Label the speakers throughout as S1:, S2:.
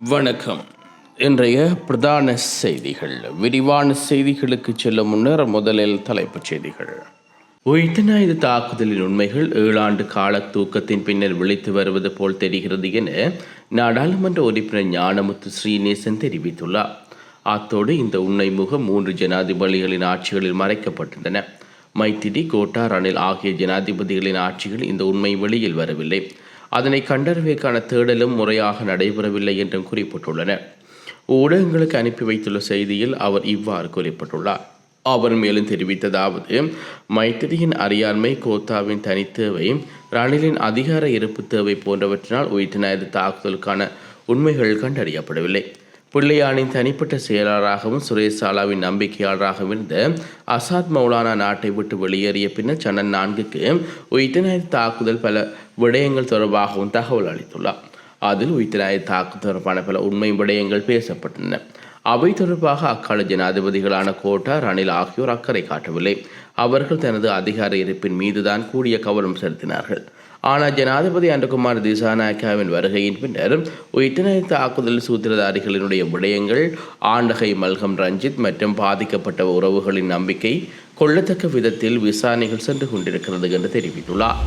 S1: வணக்கம். இன்றைய பிரதான செய்திகள். விரிவான செய்திகளுக்கு செல்லும் முன்னர் முதலில் தலைப்புச் செய்திகள். உயிர்த்தநாயுத தாக்குதலின் உண்மைகள் 7 ஆண்டு கால தூக்கத்தின் பின்னர் விழித்து வருவது போல் தெரிகிறது என நாடாளுமன்ற உறுப்பினர் ஞானமுத்து ஸ்ரீநேசன் தெரிவித்துள்ளார். அத்தோடு இந்த உண்மை முகம் 3 ஜனாதிபதிகளின் ஆட்சிகளில் மறைக்கப்பட்டிருந்தன. மைத்திரி, கோட்டா, ரணில் ஆகிய ஜனாதிபதிகளின் ஆட்சிகள் இந்த உண்மை வெளியில் வரவில்லை. அதனை கண்டறிவதற்கான தேடலும் முறையாக நடைபெறவில்லை என்றும் குறிப்பிட்டுள்ளனர். ஊடகங்களுக்கு அனுப்பி வைத்துள்ள செய்தியில் அவர் இவ்வாறு குறிப்பிட்டுள்ளார். அவர் மேலும் தெரிவித்ததாவது, மைத்திரியின் அறியாண்மை, கோத்தாவின் தனித்தேவை, ரணிலின் அதிகார இருப்பு தேவை போன்றவற்றினால் உயிர்த்தநாயுத தாக்குதலுக்கான உண்மைகள் கண்டறியப்படவில்லை. பிள்ளையானின் தனிப்பட்ட செயலாளராகவும் சுரேஷ் சாலாவின் நம்பிக்கையாளராகவும் இருந்த அசாத் மௌலானா நாட்டை விட்டு வெளியேறிய பின்னர் சனன் 4க்கு உயிர்த்தநாயுத தாக்குதல் பல விடயங்கள் தொடர்பாகவும் தகவல் அளித்துள்ளார். அதில் உயிர்த்தநாயுத தாக்குதல் தொடர்பான பல உண்மை விடயங்கள் பேசப்பட்டன. அவை தொடர்பாக அக்கால ஜனாதிபதிகளான கோட்டா, ரணில் ஆகியோர் அக்கறை காட்டவில்லை. அவர்கள் தனது அதிகார இருப்பின் மீதுதான் கூடிய கவனம் செலுத்தினார்கள். ஆனால் ஜனாதிபதி அன்றகுமார் திசாநாயக்காவின் வருகையின் பின்னர் உயிர்த்தநாயுத தாக்குதல் சூத்திரதாரிகளினுடைய விடயங்கள், ஆண்டகை மல்கம் ரஞ்சித் மற்றும் பாதிக்கப்பட்ட உறவுகளின் நம்பிக்கை கொள்ளத்தக்க விதத்தில் விசாரணைகள் சென்று கொண்டிருக்கிறது என்று தெரிவித்துள்ளார்.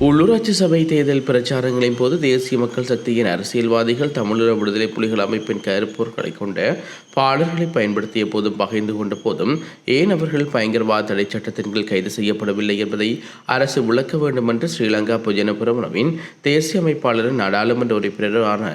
S1: உள்ளூராட்சி சபை தேர்தல் பிரச்சாரங்களின் போது தேசிய மக்கள் சக்தியின் அரசியல்வாதிகள் தமிழீழ விடுதலை புலிகள் அமைப்பின் கருப்பொருட்களை கொண்ட பாடல்களை பயன்படுத்திய போதும் பகிர்ந்து கொண்ட போதும் ஏன் அவர்கள் பயங்கரவாத தடை சட்டத்தின் கீழ் கைது செய்யப்படவில்லை என்பதை அரசு விளக்க வேண்டும் என்று ஸ்ரீலங்கா பொதுஜன பெரமுனவின் தேசிய அமைப்பாளர் நாடாளுமன்ற உறுப்பினரான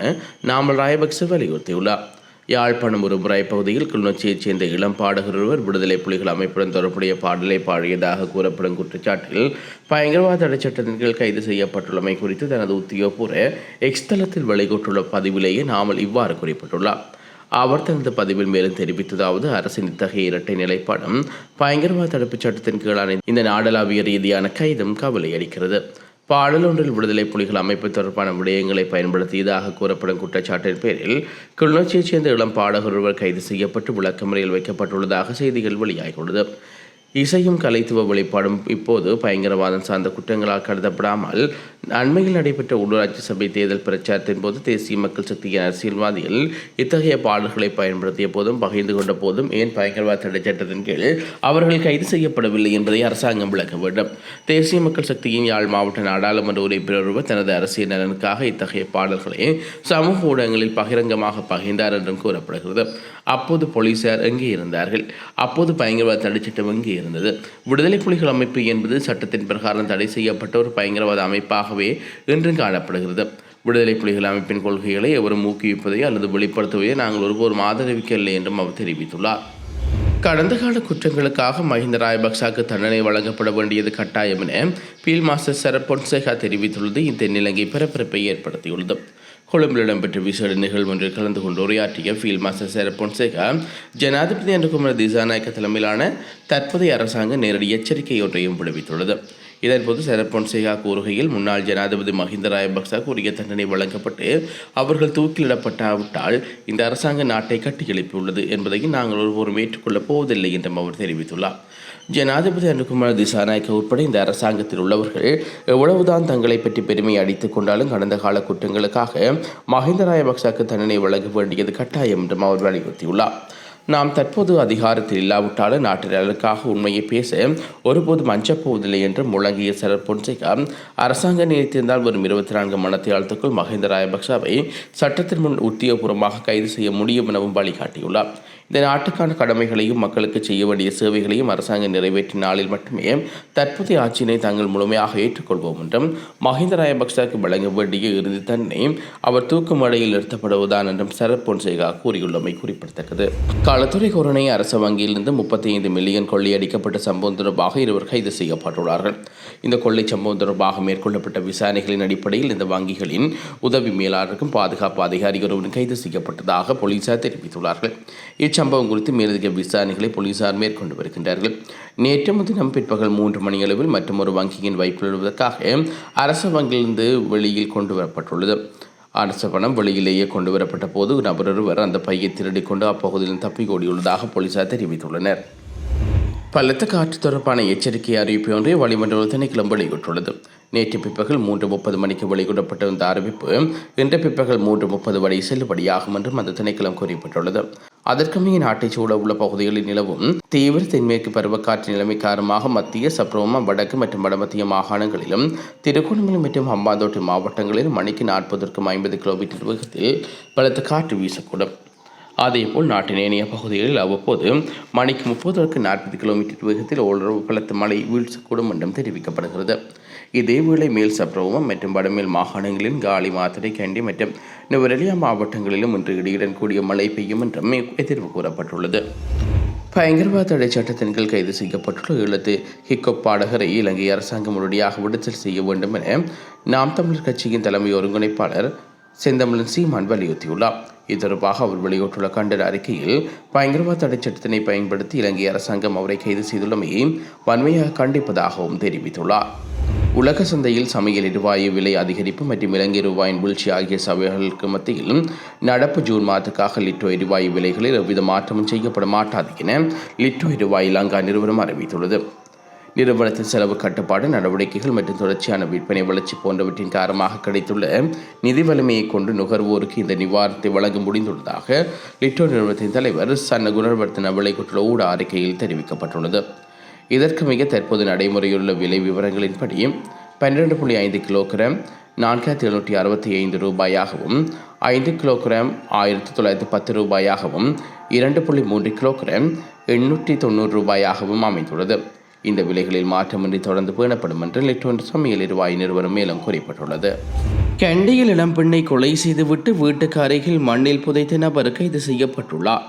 S1: நாமல் ராயபக்ச வலியுறுத்தியுள்ளார். யாழ்ப்பாணம் ஒருமுறை பகுதியில் கிளிநொச்சியைச் சேர்ந்த இளம் பாடகர் ஒருவர் விடுதலை புலிகள் அமைப்புடன் தொடர்புடைய பாடலை பாடியதாக கூறப்படும் குற்றச்சாட்டில் பயங்கரவாத தடை சட்டத்தின் கீழ் கைது செய்யப்பட்டுள்ளமை குறித்து தனது உத்தியோகபூர்வ எக்ஸ் தளத்தில் வெளியிட்டுள்ள பதிவிலேயே நாமல் இவ்வாறு குறிப்பிட்டுள்ளார். அவர் தனது பதிவில் மேலும் தெரிவித்ததாவது, அரசின் இத்தகைய இரட்டை நிலைப்பாடும் பயங்கரவாத தடுப்புச் சட்டத்தின் கீழான இந்த நாடளாவிய ரீதியான கைதும் கவலை அளிக்கிறது. பாடல் ஒன்றில் விடுதலை புலிகள் அமைப்பு தொடர்பான விடயங்களை பயன்படுத்தியதாக கூறப்படும் குற்றச்சாட்டின் பேரில் கிளிநொச்சியைச் சேர்ந்த இளம் பாடகர் ஒருவர் கைது செய்யப்பட்டு விளக்கமறையில் வைக்கப்பட்டுள்ளதாக செய்திகள் வெளியாகியுள்ளது. இசையும் கலைத்துவ வெளிப்பாடும் இப்போது பயங்கரவாதம் சார்ந்த குற்றங்களால் கருதப்படாமல் அண்மையில் நடைபெற்ற உள்ளூராட்சி சபை தேர்தல் பிரச்சாரத்தின் போது தேசிய மக்கள் சக்தியின் அரசியல்வாதிகள் இத்தகைய பாடல்களை பயன்படுத்திய போதும் பகிர்ந்து கொண்ட போதும் ஏன் பயங்கரவாத தடை சட்டத்தின் கீழ் அவர்கள் கைது செய்யப்படவில்லை என்பதை அரசாங்கம் விளக்க வேண்டும். தேசிய மக்கள் சக்தியின் யாழ் மாவட்ட நாடாளுமன்ற உறுப்பினர் ஒருவர் தனது அரசியல் நலனுக்காக இத்தகைய பாடல்களை சமூக ஊடகங்களில் பகிரங்கமாக பகிர்ந்தார் என்றும் கூறப்படுகிறது. அப்போது போலீசார் எங்கே இருந்தார்கள்? அப்போது பயங்கரவாத தடை சட்டம் எங்கே இருந்தது? விடுதலை புலிகள் அமைப்பு என்பது சட்டத்தின் பிரகாரம் தடை செய்யப்பட்ட ஒரு பயங்கரவாத அமைப்பாகவே இன்றும் காணப்படுகிறது. விடுதலை புலிகள் அமைப்பின் கொள்கைகளை எவரும் ஊக்குவிப்பதை அல்லது வெளிப்படுத்துவதை நாங்கள் ஒருபோதும் ஆதரவிக்கவில்லை என்றும் அவர் தெரிவித்துள்ளார். கடந்த கால குற்றங்களுக்காக மஹிந்த ராஜபக்சவுக்கு தண்டனை வழங்கப்பட வேண்டியது கட்டாயம் என பீல்ட் மாஸ்டர் சரத் பொன்சேகா தெரிவித்துள்ளது இந்த நிலையை பரபரப்பை ஏற்படுத்தியுள்ளது. கொழும்பில் இடம்பெற்ற விசேட நிகழ்வு ஒன்றில் கலந்து கொண்டு உரையாற்றிய ஃபீல்ட் மாஸ்டர் சரத் பொன்சேகா, ஜனாதிபதி அன்றகுமார் திசாநாயக்க தலைமையிலான தற்போதைய அரசாங்கம் நேரடி எச்சரிக்கை ஒன்றையும் விடுவித்துள்ளது. இதன்போது சரத் பொன்சேகா கூறுகையில், முன்னாள் ஜனாதிபதி மஹிந்த ராஜபக்சவுக்கு உரிய தண்டனை வழங்கப்பட்டு அவர்கள் தூக்கிலிடப்பட்டாவிட்டால் இந்த அரசாங்க நாட்டை கட்டியெழுப்பியுள்ளது என்பதையும் நாங்கள் ஒருவரும் ஏற்றுக்கொள்ளப் போவதில்லை என்றும் அவர் தெரிவித்துள்ளார். ஜனாதிபதி அன்றகுமார் திசாநாயக்க உட்பட இந்த அரசாங்கத்தில் உள்ளவர்கள் எவ்வளவுதான் தங்களை பற்றி பெருமை அடித்துக் கொண்டாலும் கடந்த கால குற்றங்களுக்காக மஹிந்த ராஜபக்சவுக்கு தண்டனை வழங்க வேண்டியது கட்டாயம் என்றும் அவர் வலியுறுத்தியுள்ளார். நாம் தற்போது அதிகாரத்தில் இல்லாவிட்டாலும் நாட்டு நலனுக்காக உண்மையை பேச ஒருபோதும் அஞ்சப்போவதில்லை என்று முழங்கிய சரத் பொன்சேகா, அரசாங்கம் நினைத்திருந்தால் வரும் 24 மணித்தியாலத்துக்குள் மஹிந்த ராஜபக்சவை சட்டத்தின் முன் உத்தியோகபூர்வமாக கைது செய்ய முடியும் எனவும் வழிகாட்டியுள்ளார். இந்த நாட்டுக்கான கடமைகளையும் மக்களுக்கு செய்ய வேண்டிய சேவைகளையும் அரசாங்கம் நிறைவேற்றிய நாளில் மட்டுமே தற்போதைய ஆட்சியினை தாங்கள் முழுமையாக ஏற்றுக்கொள்வோம் என்றும் மஹிந்த ராஜபக்சவுக்கு வழங்க வேண்டிய இறுதி தண்டனை அவர் தூக்கு மேடையில் நிறுத்தப்படுவதுதான் என்றும் சரத் பொன்சேகா கூறியுள்ளமை குறிப்பிடத்தக்கது. களத்துறை கோரணை அரசு வங்கியிலிருந்து 35 மில்லியன் கொள்ளையடிக்கப்பட்ட சம்பவம் தொடர்பாக இருவர் கைது செய்யப்பட்டுள்ளார்கள். இந்த கொள்ளை சம்பவம் தொடர்பாக மேற்கொள்ளப்பட்ட விசாரணைகளின் அடிப்படையில் இந்த வங்கிகளின் உதவி மேலாளருக்கும் பாதுகாப்பு அதிகாரி ஒருவரும் கைது செய்யப்பட்டதாக போலீசார் தெரிவித்துள்ளார்கள். இச்சம்பவம் குறித்து மேலதிக விசாரணைகளை போலீசார் மேற்கொண்டு வருகின்றார்கள். நேற்று முன்தினம் பிற்பகல் 3 மணியளவில் மற்றும் ஒரு வங்கியின் வைப்பிடுவதற்காக அரசு வங்கியிலிருந்து வெளியில் கொண்டு வரப்பட்டுள்ளது. அரசு பணம் வெளியிலேயே கொண்டு வரப்பட்ட போது நபர் ஒருவர் அந்த பையை திருடிக் கொண்டு அப்பகுதியில் தப்பிக் ஓடியுள்ளதாக போலீசார் தெரிவித்துள்ளனர். பலத்த காற்று தொடர்பான எச்சரிக்கை அறிவிப்பு ஒன்றை வளிமண்டல திணைக்களம் வெளியிட்டுள்ளது. நேற்று பிற்பகல் 3:30 மணிக்கு வெளியிடப்பட்ட இந்த அறிவிப்பு இன்று பிற்பகல் 3:30 வரை செல்லுபடியாகும் என்றும் அந்த திணைக்களம் குறிப்பிட்டுள்ளது. அதற்கமைய நாட்டை சூழ உள்ள பகுதிகளில் நிலவும் தீவிர தென்மேற்கு பருவக்காற்று நிலைமை காரணமாக மத்திய, சப்ரகமுவா, வடக்கு மற்றும் வடமத்திய மாகாணங்களிலும், திருகோணமலை மற்றும் ஹம்பாந்தோட்டை மாவட்டங்களிலும் மணிக்கு 40-50 கிலோமீட்டர் வேகத்தில் பலத்த காற்று வீசக்கூடும். அதேபோல் நாட்டின் ஏனைய பகுதிகளில் அவ்வப்போது மணிக்கு 30-40 கிலோமீட்டர் வேகத்தில் ஓரளவு பலத்த மழை வீழ்ச்சக்கூடும் என்றும் தெரிவிக்கப்படுகிறது. இதேவேளை மேல் சப்ரகமுவா மற்றும் வடமேல் மாகாணங்களின் காலி, மாத்தறை, கண்டி மற்றும் நுவரெலியா மாவட்டங்களிலும் இன்று இடியுடன் கூடிய மழை பெய்யும் என்றும் எதிர்வு கூறப்பட்டுள்ளது. பயங்கரவாத தடை சட்டத்தின் கீழ் கைது செய்யப்பட்டுள்ள 7 ஹிப்ஹாப் பாடகரை இலங்கை அரசாங்கம் உடனடியாக விடுதலை செய்ய வேண்டும் என நாம் தமிழர் கட்சியின் தலைமை ஒருங்கிணைப்பாளர் செந்தமிழன் சீமான் வலியுறுத்தியுள்ளார். இது தொடர்பாக அவர் வெளியிட்டுள்ள கண்டன அறிக்கையில், பயங்கரவாத தடை சட்டத்தினை பயன்படுத்தி இலங்கை அரசாங்கம் அவரை கைது செய்துள்ளமையை வன்மையாக கண்டிப்பதாகவும் தெரிவித்துள்ளார். உலக சந்தையில் சமையல் எரிவாயு விலை அதிகரிப்பு மற்றும் இலங்கை ரூபாயின் வீழ்ச்சி ஆகிய சவால்களுக்கு மத்தியில் நடப்பு ஜூன் மாதத்துக்காக லிட்டோ எரிவாயு விலைகளில் எவ்வித மாற்றமும் செய்யப்பட மாட்டாது என லிட்டோ எரிவாயு லங்கா நிறுவனம் அறிவித்துள்ளது. நிறுவனத்தின் செலவு கட்டுப்பாடு நடவடிக்கைகள் மற்றும் தொடர்ச்சியான விற்பனை வளர்ச்சி போன்றவற்றின் காரணமாக கிடைத்துள்ள நிதி வலிமையை கொண்டு நுகர்வோருக்கு இந்த நிவாரணத்தை வழங்க முடிந்துள்ளதாக லிட்டோ நிறுவனத்தின் தலைவர் சன்ன குணவர்த்தன வெளியிட்டுள்ள ஊடக அறிக்கையில் தெரிவிக்கப்பட்டுள்ளது. இதற்கு மிக தற்போது நடைமுறையுள்ள விலை விவரங்களின்படி 12.5 கிலோகிராம் 4765 ரூபாயாகவும், 5 கிலோகிராம் 1910 ரூபாயாகவும், 2.3 கிலோகிராம் 890 ரூபாயாகவும் அமைந்துள்ளது. இந்த விலைகளில் மாற்றமின்றி தொடர்ந்து பேணப்படும் என்று லிட்டோ சமையல் எரிவாயு நிறுவனம் மேலும் குறிப்பிட்டுள்ளது. கண்டியில் இளம்பெண்ணை கொலை செய்துவிட்டு வீட்டுக்கு அருகில் மண்ணில் புதைத்த நபர் கைது செய்யப்பட்டுள்ளார்.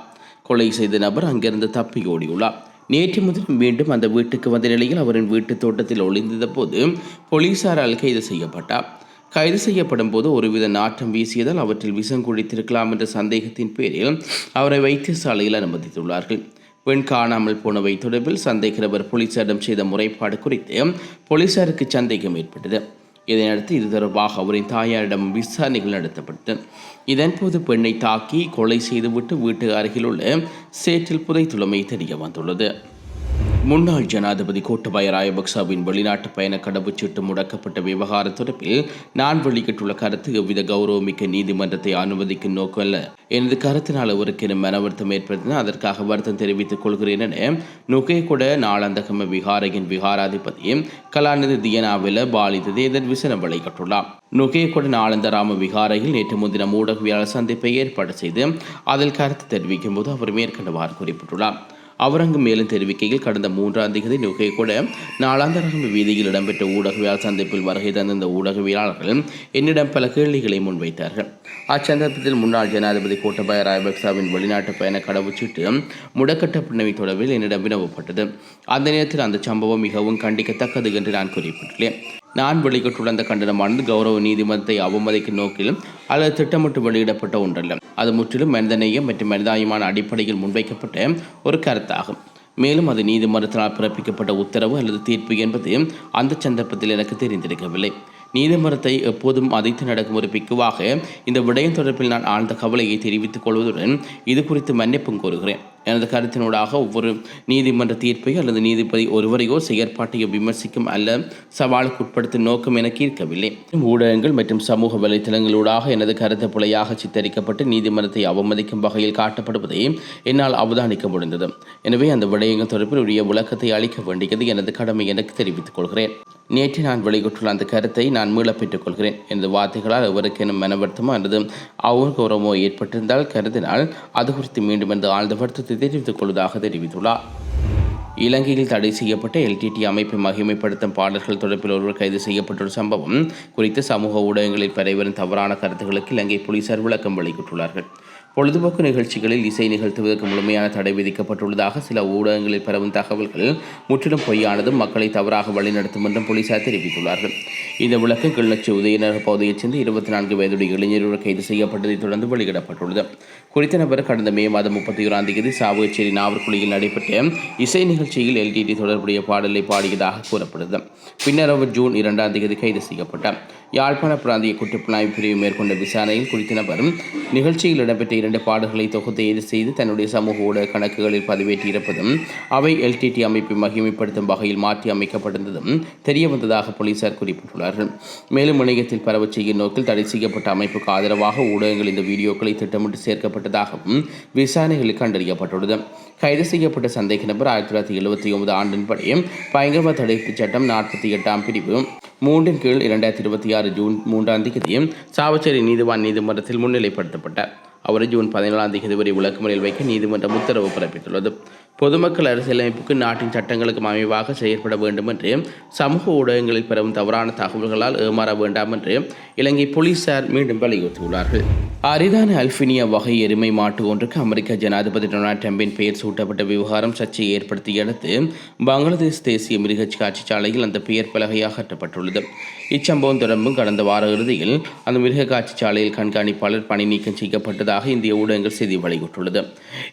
S1: கொலை செய்த நபர் அங்கிருந்து தப்பி ஓடியுள்ளார். நேற்று முதல் மீண்டும் அந்த வீட்டுக்கு வந்த நிலையில் அவரின் வீட்டு தோட்டத்தில் ஒளிந்திருந்த போது போலீசாரால் கைது செய்யப்பட்டார். கைது செய்யப்படும் போது ஒருவித நாட்டம் வீசியதால் அவற்றில் விஷம் குடித்திருக்கலாம் என்ற சந்தேகத்தின் பேரில் அவரை வைத்தியசாலையில் அனுமதித்துள்ளார்கள். பெண் காணாமல் போனவை தொடர்பில் சந்தேக நபர் போலீசாரிடம் செய்த முறைப்பாடு குறித்து போலீசாருக்கு சந்தேகம் ஏற்பட்டது. இதனையடுத்து இது தொடர்பாக அவரின் தாயாரிடம் விசாரணைகள் நடத்தப்பட்டது. இதன்போது பெண்ணை தாக்கி கொலை செய்துவிட்டு வீட்டு அருகில் உள்ள சேற்றில் புதைத்துள்ளமை தெரிய வந்துள்ளது. முன்னாள் ஜனாதிபதி கோட்டபாய ராஜபக்சவின் வெளிநாட்டு பயண கடவுச்சீட்டு முடக்கப்பட்ட விவகார தொடர்பில் நான் வெளியிட்டுள்ள கருத்து எவ்வித கௌரவமிக்க நீதிமன்றத்தை அனுமதிக்கும் நோக்கமல்ல. எனது கருத்தினால் அவருக்கு மனவருத்தம் ஏற்படுத்தின அதற்காக வருத்தம் தெரிவித்துக் கொள்கிறேன் என நுகேகொட நாளந்தகம விகாரையின் விகாராதிபதி கலாநிதி தியனாவில பாலிததே இதன் விசனம் வெளியிட்டுள்ளார். நுகேகொட நாளந்த ராம விகாரையில் நேற்று முன்தினம் ஊடகவியலாளர் சந்திப்பை ஏற்பாடு செய்து அதில் கருத்து தெரிவிக்கும் போது அவர் மேற்கண்டவாறு குறிப்பிட்டுள்ளார். அவர் அங்கு மேலும் தெரிவிக்கையில், கடந்த 3ஆம் தேதி நுகேகொட நாளாந்தரகம வீதியில் இடம்பெற்ற ஊடகவியலாளர் சந்திப்பில் வருகை தந்த இந்த ஊடகவியலாளர்கள் என்னிடம் பல கேள்விகளை முன்வைத்தார்கள். அச்சந்தர்ப்பத்தில் முன்னாள் ஜனாதிபதி கோட்டபாய ராஜபக்சவின் வெளிநாட்டு பயண கடவுச்சீட்டு முடக்கட்டப்பட்டமை தொடர்பில் என்னிடம் வினவப்பட்டது. அந்த நேரத்தில் அந்த சம்பவம் மிகவும் கண்டிக்கத்தக்கது என்று நான் குறிப்பிட்டுள்ளேன். நான் வெளியிட்டுள்ள அந்த கண்டனமானது கௌரவ நீதிமன்றத்தை அவமதிக்கும் நோக்கில் அல்லது திட்டமிட்டு வெளியிடப்பட்ட ஒன்றல்ல. அது முற்றிலும் மனிதநேயம் மற்றும் மனிதாயமான அடிப்படையில் முன்வைக்கப்பட்ட ஒரு கருத்தாகும். மேலும் அது நீதிமன்றத்தினால் பிறப்பிக்கப்பட்ட உத்தரவு அல்லது தீர்ப்பு என்பது அந்த சந்தர்ப்பத்தில் எனக்கு தெரிந்திருக்கவில்லை. நீதிமன்றத்தை எப்போதும் மதித்து நடக்கும் ஒரு பிக்குவாக இந்த விடயம் தொடர்பில் நான் ஆழ்ந்த கவலையை தெரிவித்துக் கொள்வதுடன் இது குறித்து மன்னிப்பும் கோருகிறேன். எனது கருத்தினூடாக ஒவ்வொரு நீதிமன்ற தீர்ப்பை அல்லது நீதிபதி ஒருவரையோ செயற்பாட்டையோ விமர்சிக்கும் அல்ல சவாலுக்கு உட்படுத்தும் நோக்கம் எனக்கு இருக்கவில்லை. ஊடகங்கள் மற்றும் சமூக வலைத்தளங்களூடாக எனது கருத்து பிழையாக சித்தரிக்கப்பட்டு நீதிமன்றத்தை அவமதிக்கும் வகையில் காட்டப்படுவதை என்னால் அவதானிக்க முடிந்தது. எனவே அந்த விடயங்கள் தொடர்பில் உரிய விளக்கத்தை அளிக்க வேண்டியது எனது கடமை எனக்கு தெரிவித்துக் கொள்கிறேன். நேற்று நான் வெளியிட்டுள்ள அந்த கருத்தை நான் மீளப் பெற்றுக் கொள்கிறேன். எனது வார்த்தைகளால் எவருக்கேனும் மனவருத்தமோ அல்லது அவகௌரவமோ ஏற்பட்டிருந்தால் கருதினால் அது குறித்து மீண்டும் எனது ஆழ்ந்த வருத்தத்தை தெரிவித்துக் கொள்வதாக தெரிவித்துள்ளார். இலங்கையில் தடை செய்யப்பட்ட LTT அமைப்பை மகிமைப்படுத்தும் பாடல்கள் தொடர்பில் ஒருவர் கைது செய்யப்பட்டுள்ள சம்பவம் குறித்து சமூக ஊடகங்களில் பரவிவரும் தவறான கருத்துக்களுக்கு இலங்கை போலீசார் விளக்கம் வெளியிட்டுள்ளார்கள். பொழுதுபோக்கு நிகழ்ச்சிகளில் இசை நிகழ்த்துவதற்கு முழுமையான தடை விதிக்கப்பட்டுள்ளதாக சில ஊடகங்களில் பரவும் தகவல்கள் முற்றிலும் பொய்யானதும் மக்களை தவறாக வழிநடத்தும் என்றும் போலீசார் தெரிவித்துள்ளார்கள். இந்த விளக்கம் கிளிநொச்சி உதயநகர் பகுதியைச் சேர்ந்த 24 வயதுடைய இளைஞர்கள் கைது செய்யப்பட்டதை தொடர்ந்து வெளியிடப்பட்டுள்ளது. குறித்த நபர் கடந்த மே மாதம் 31ஆம் தேதி சாவகச்சேரி நாவற்குழியில் நடைபெற்ற இசை நிகழ்ச்சியில் LTT தொடர்புடைய பாடலை பாடியதாக கூறப்படுகிறது. பின்னர் அவர் ஜூன் 2ஆம் தேதி கைது செய்யப்பட்டார். யாழ்ப்பாண பிராந்திய குற்றப்புலனாய்வு பிரிவு மேற்கொண்ட விசாரணையில் குறித்த நபர் நிகழ்ச்சியில் இடம்பெற்ற 2 பாடல்களை தொகுத்து ஏது செய்து தன்னுடைய சமூக ஊடக கணக்குகளில் பதிவேற்றியிருப்பதும் அவை LTT அமைப்பை மகிமைப்படுத்தும் வகையில் மாற்றி அமைக்கப்பட்டிருந்ததும் தெரியவந்ததாக போலீசார் குறிப்பிட்டுள்ளார்கள். மேலும் இணையத்தில் பரவச் செய்யும் நோக்கில் தடை செய்யப்பட்ட அமைப்புக்கு ஆதரவாக ஊடகங்கள் இந்த வீடியோக்களை திட்டமிட்டு சேர்க்கப்பட்டதாகவும் விசாரணைகளில் கண்டறியப்பட்டுள்ளது. கைது செய்யப்பட்ட சந்தேக நபர் 1979 ஆண்டின்படி பயங்கரவாத தடுப்புச் சட்டம் 48 பிரிவு 3 கீழ் 2026 ஜூன் 3 தேதி சாவச்சேரி நீதிவான் நீதிமன்றத்தில் முன்னிலைப்படுத்தப்பட்டார். அவரை ஜூன் 17 தேதி வரை விளக்குமுறையில் வைக்க நீதிமன்றம் உத்தரவு பிறப்பித்துள்ளது. பொதுமக்கள் அரசியலமைப்புக்கு நாட்டின் சட்டங்களுக்கு அமைவாக செயற்பட வேண்டும் என்று சமூக ஊடகங்களில் பெறும் தவறான தகவல்களால் ஏமாற வேண்டாம் என்று இலங்கை போலீசார் மீண்டும் வலியுறுத்தியுள்ளார்கள். அரிதான அல்பினியா வகை எருமை மாட்டு ஒன்றுக்கு அமெரிக்க ஜனாதிபதி டொனால்ட் ட்ரம்பின் பெயர் சூட்டப்பட்ட விவகாரம் சர்ச்சையை ஏற்படுத்திய அடுத்து பங்களாதேஷ் தேசிய மிருகச் காட்சிச்சாலையில் அந்த பெயர் பலகை அகற்றப்பட்டுள்ளது. இச்சம்பவம் தொடர்பும் கடந்த வார இறுதியில் அந்த மிருக காட்சிச்சாலையில் கண்காணிப்பாளர் பணி நீக்கம் செய்யப்பட்டதாக இந்திய ஊடகங்கள் செய்தி வெளியிட்டுள்ளது.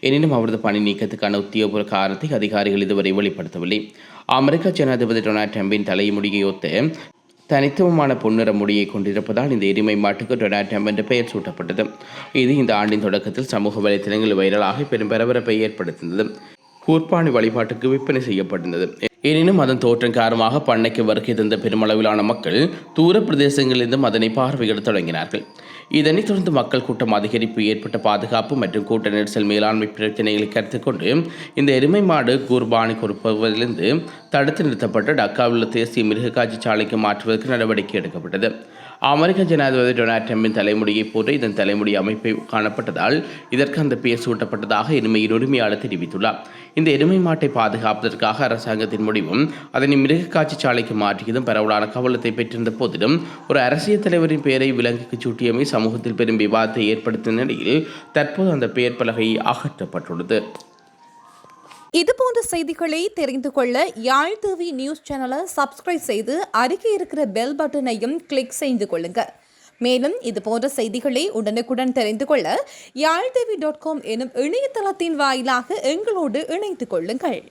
S1: எனினும் அவரது பணி நீக்கத்துக்கான உத்தியோகபூர்வ காரணத்தை அதிகாரிகள் இதுவரை வெளிப்படுத்தவில்லை. அமெரிக்க ஜனாதிபதி டொனால்ட் ட்ரம்பின் தலைமுடியை ஒத்த தனித்துவமான பொன்னிற முடியை கொண்டிருப்பதால் இந்த எருமை மாட்டுக்கு டொனால்ட் ட்ரம்ப் என்ற பெயர் சூட்டப்பட்டது. இது இந்த ஆண்டின் தொடக்கத்தில் சமூக வலைத்தளங்களில் வைரலாக பெரும் பரபரப்பை ஏற்படுத்தியது. கூர்ப்பாணி வழிபாட்டுக்கு விற்பனை செய்யப்பட்டிருந்தது. எனினும் அதன் தோற்றம் காரணமாக பண்ணைக்கு வருகை தந்த பெருமளவிலான மக்கள் தூர பிரதேசங்களிலிருந்தும் அதனை பார்வையிட தொடங்கினார்கள். இதனைத் தொடர்ந்து மக்கள் கூட்டம் அதிகரிப்பு ஏற்பட்ட பாதுகாப்பு மற்றும் கூட்ட நெரிசல் மேலாண்மை பிரச்சினைகளை கருத்தில் கொண்டு இந்த எருமை மாடு குர்பானி கொடுப்பதிலிருந்து தடுத்து நிறுத்தப்பட்டு டக்காவில் உள்ள தேசிய மிருகக்காட்சி சாலைக்கு மாற்றுவதற்கு நடவடிக்கை எடுக்கப்பட்டது. அமெரிக்க ஜனாதிபதி டொனால்ட் ட்ரம்பின் தலைமுடியை போன்று இதன் தலைமுடி அமைப்பை காணப்பட்டதால் இதற்கு அந்த பெயர் சூட்டப்பட்டதாக எருமையின் உரிமையாளர் தெரிவித்துள்ளார். இந்த எருமை மாட்டை பாதுகாப்பதற்காக அரசாங்கத்தின் முடிவும் அதனை மிருகக்காட்சி சாலைக்கு மாற்றியதும் பரவலான கவலத்தை பெற்றிருந்த போதிலும் ஒரு அரசியல் தலைவரின் பெயரை விலங்குக்கு சூட்டியமை சமூகத்தில் பெரும் விவாதத்தை ஏற்படுத்திய நிலையில் தற்போது அந்த பெயர் பலகை அகற்றப்பட்டுள்ளது.
S2: இதுபோன்ற செய்திகளை தெரிந்து கொள்ள யாழ் டிவி நியூஸ் சேனலை சப்ஸ்கிரைப் செய்து அருகே இருக்கிற பெல் பட்டனையும் கிளிக் செய்து கொள்ளுங்க. மேலும் இதுபோன்ற செய்திகளை உடனுக்குடன் தெரிந்து கொள்ள யாழ்டிவி.com எனும் இணையதளத்தின் வாயிலாக எங்களோடு இணைந்து கொள்ளுங்கள்.